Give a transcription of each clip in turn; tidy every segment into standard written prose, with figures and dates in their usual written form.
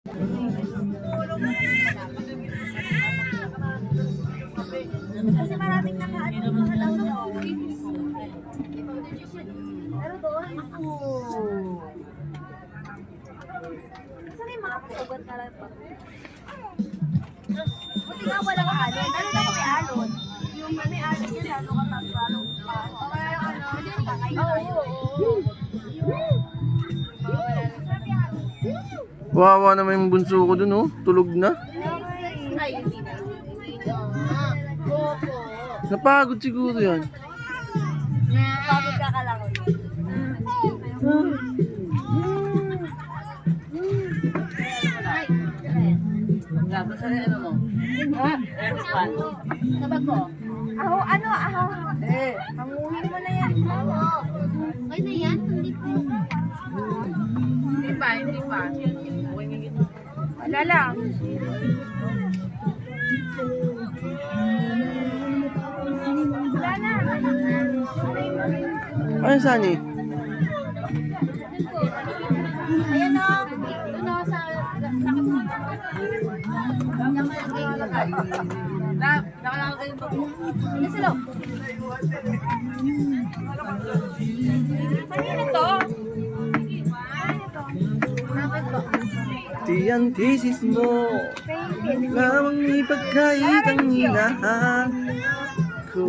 Kasi maraming nakaano ng mga laso. Pero doon, ako. Saan yung mga pasugat na lang pa? Buti nga walang alon. Ano na may alon? Yung may alon yun, lalo ka tagbalo. Kaya ano, kakay. Oo. Wawa naman yung bunso ko dun, oh. Tulog na. Ay, hindi na. Opo. Napagod siguro yan. Pagod ka lang. Sabag ko. Aho, ano, aho. Hanguhin mo na yan. Okay na yan? Hindi po. Hindi pa. Wala lang. Wala na. Ano saan eh? Ayan o. Doon o sa... Nakalakay yung bago. Ano sila? Kanina to? Tiyan thesis mo lamang ipagkait ang hinahan ko.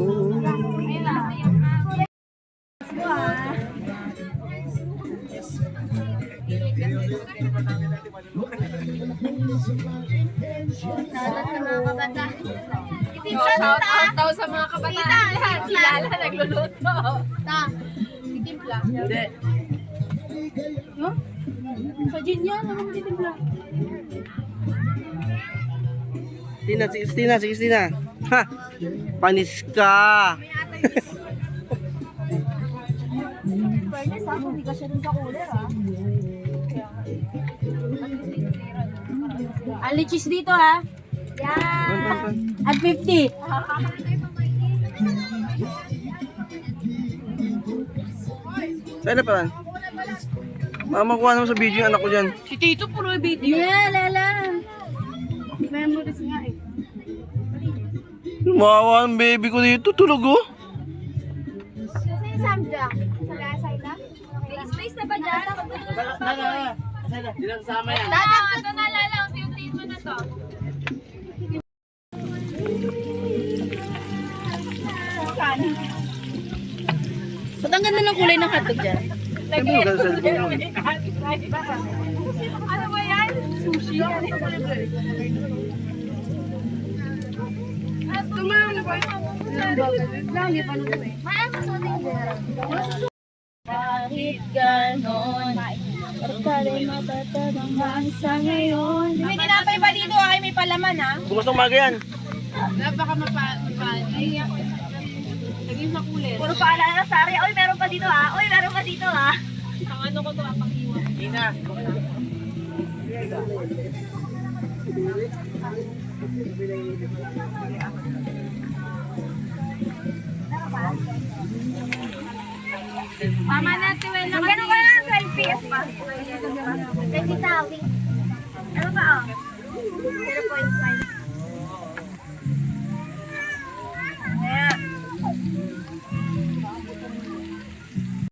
Shout out daw sa mga kabataan. Kilala, nagluluto. Titimpla. Hindi. No? Sa gin yan, naman titimpla. Si Christina. Ha! Panis ka! Fairness, hindi ka siya dun sa cooler, ha? Ang lichis dito, ha? Yan! At 50. Saan na pa lang? Makuha naman sa video yung anak ko dyan. Si Tito puro video. Yeah, lala. Memories nga eh. Mawawa ang baby ko dito. Tulog oh. Kasi yung Samja, sa lasay na. May space na ba dyan? Hindi lang kasama yan. Ito na lala, unti-untiin mo na to. Ba't ang ganda ng kulay ng hotdog dyan? Siyempre maganda sa cellphone mo. Ano ba yan? Sushi. Tumama ba? Lagi pa nung eh. Maano sa ating kahit ganon, pagkari matatabang sa ngayon. May tinapay pa dito ay may palaman ha? Kumusta umaga yan? Napaka mapali. Naging makulit. Puro paalala na Sari. Oy, meron pa dito ha? Oy, meron pa dito ha? Ang ano ko to, pang iwan. Ina. Mama natin, well, gano'n ka lang selfie. Selfie tawing. Ano ba oh? 0.5.